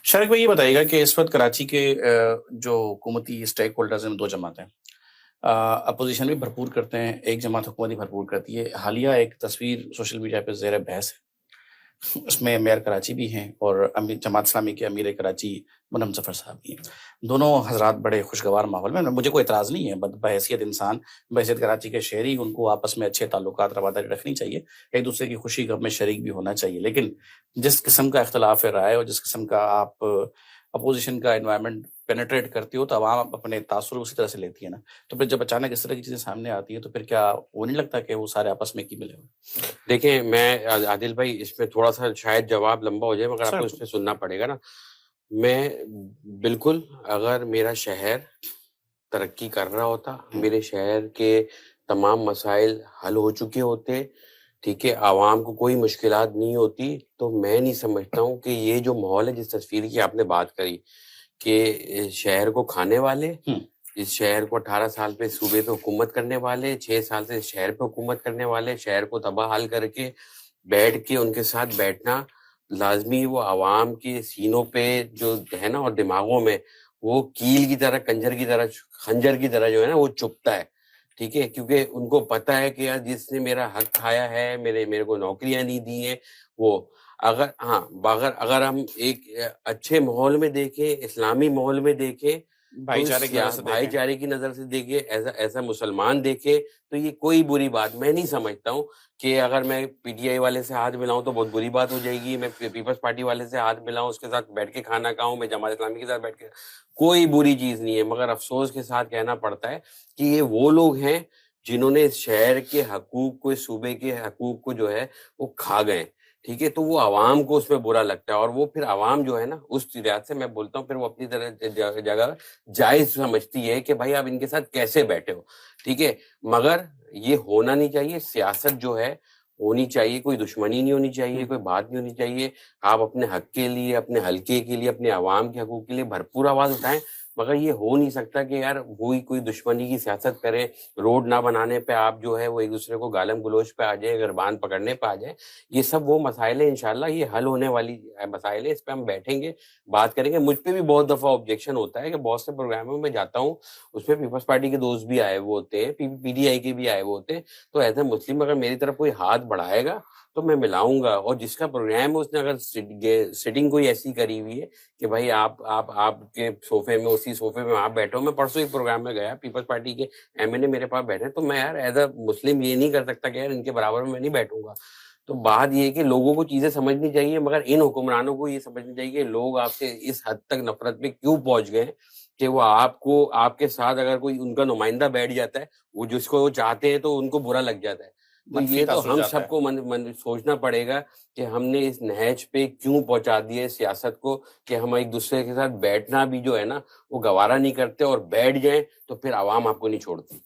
شارق بھائی یہ بتائیے گا کہ اس وقت کراچی کے جو حکومتی اسٹیک ہولڈرز ہیں دو جماعتیں اپوزیشن بھی بھرپور کرتے ہیں، ایک جماعت حکومتی بھرپور کرتی ہے. حالیہ ایک تصویر سوشل میڈیا پہ زیر بحث ہے، اس میں میئر کراچی بھی ہیں اور جماعت اسلامی کے امیر کراچی منم ظفر صاحب بھی ہیں. دونوں حضرات بڑے خوشگوار ماحول میں، مجھے کوئی اعتراض نہیں ہے، بحیثیت انسان، بحیثیت کراچی کے شہری، ان کو آپس میں اچھے تعلقات رواداری رکھنی چاہیے، ایک دوسرے کی خوشی غم میں شریک بھی ہونا چاہیے. لیکن جس قسم کا اختلاف رائے اور جس قسم کا آپ اپوزیشن کا انوائرمنٹ پینیٹریٹ کرتی ہو تو عوام اپنے تاثر اسی طرح سے لیتی ہے نا. تو پھر جب اچانک اس طرح کی چیزیں سامنے آتی ہیں تو پھر کیا وہ نہیں لگتا کہ وہ سارے آپس میں کی ملے ہوئے؟ دیکھیں، میں عادل بھائی اس میں تھوڑا سا شاید جواب لمبا ہو جائے مگر آپ کو اس میں سننا پڑے گا نا. میں بالکل، اگر میرا شہر ترقی کر رہا ہوتا، میرے شہر کے تمام مسائل حل ہو چکے ہوتے، ٹھیک ہے، عوام کو کوئی مشکلات نہیں ہوتی، تو میں نہیں سمجھتا ہوں کہ یہ جو ماحول ہے، جس تصویر کی آپ نے بات کری کہ شہر کو کھانے والے، اس شہر کو 18 سال پہ صوبے پہ حکومت کرنے والے، 6 سال سے شہر پہ حکومت کرنے والے، شہر کو تباہ حال کر کے بیٹھ کے ان کے ساتھ بیٹھنا لازمی وہ عوام کے سینوں پہ جو ہے نا اور دماغوں میں وہ کیل کی طرح، کنجر کی طرح، خنجر کی طرح جو ہے نا وہ چبھتا ہے. ٹھیک ہے، کیونکہ ان کو پتا ہے کہ یار جس نے میرا حق کھایا ہے، میرے کو نوکریاں نہیں دی ہیں، وہ اگر ہم ایک اچھے ماحول میں دیکھیں، اسلامی ماحول میں دیکھیں، بھائی چارے کی نظر سے دیکھیں، ایسا مسلمان دیکھے، تو یہ کوئی بری بات میں نہیں سمجھتا ہوں کہ اگر میں پی ٹی آئی والے سے ہاتھ ملاؤں تو بہت بری بات ہو جائے گی، میں پیپلز پارٹی والے سے ہاتھ ملاؤں، اس کے ساتھ بیٹھ کے کھانا کھاؤں، میں جماعت اسلامی کے ساتھ بیٹھ کے، کوئی بری چیز نہیں ہے. مگر افسوس کے ساتھ کہنا پڑتا ہے کہ یہ وہ لوگ ہیں جنہوں نے اس شہر کے حقوق کو، اس صوبے کے حقوق کو جو ہے وہ کھا گئے. ٹھیک ہے، تو وہ عوام کو اس میں برا لگتا ہے، اور وہ پھر عوام جو ہے نا اس لحاظ سے میں بولتا ہوں پھر وہ اپنی طرح جگہ جائز سمجھتی ہے کہ بھائی آپ ان کے ساتھ کیسے بیٹھے ہو. ٹھیک ہے، مگر یہ ہونا نہیں چاہیے. سیاست جو ہے ہونی چاہیے، کوئی دشمنی نہیں ہونی چاہیے، کوئی بات نہیں ہونی چاہیے. آپ اپنے حق کے لیے، اپنے حلقے کے لیے، اپنے عوام کے حقوق کے لیے بھرپور آواز اٹھائیں، مگر یہ ہو نہیں سکتا کہ یار وہی کوئی دشمنی کی سیاست کرے. روڈ نہ بنانے پہ آپ جو ہے وہ ایک دوسرے کو گالم گلوچ پہ آ جائیں، گربان پکڑنے پہ آ جائیں. یہ سب وہ مسائل ہیں، انشاءاللہ یہ حل ہونے والی مسائل ہیں، اس پہ ہم بیٹھیں گے، بات کریں گے. مجھ پہ بھی بہت دفعہ آبجیکشن ہوتا ہے کہ بہت سے پروگراموں میں جاتا ہوں، اس میں پیپلز پارٹی کے دوست بھی آئے ہوئے ہوتے ہیں، پی ٹی آئی کے بھی آئے ہوئے ہوتے ہیں. تو ایز اے مسلم اگر میری طرف کوئی ہاتھ بڑھائے گا تو میں ملاؤں گا، اور جس کا پروگرام ہے اس نے اگر سٹنگ کوئی ایسی کری ہوئی ہے کہ بھائی آپ کے صوفے میں، اسی صوفے میں آپ بیٹھو. میں پرسوں ایک پروگرام میں گیا، پیپلز پارٹی کے ایم این اے میرے پاس بیٹھے، تو میں یار ایز اے مسلم یہ نہیں کر سکتا کہ یار ان کے برابر میں نہیں بیٹھوں گا. تو بات یہ ہے کہ لوگوں کو چیزیں سمجھنی چاہیے، مگر ان حکمرانوں کو یہ سمجھنی چاہیے کہ لوگ آپ سے اس حد تک نفرت پہ کیوں پہنچ گئے کہ وہ آپ کے ساتھ اگر کوئی ان کا نمائندہ بیٹھ جاتا ہے، وہ جس کو وہ چاہتے ہیں تو ان کو برا لگ جاتا ہے. تو یہ تو ہم سب کو سوچنا پڑے گا کہ ہم نے اس نہج پہ کیوں پہنچا دیا ہے سیاست کو، کہ ہم ایک دوسرے کے ساتھ بیٹھنا بھی جو ہے نا وہ گوارا نہیں کرتے، اور بیٹھ جائیں تو پھر عوام آپ کو نہیں چھوڑتی.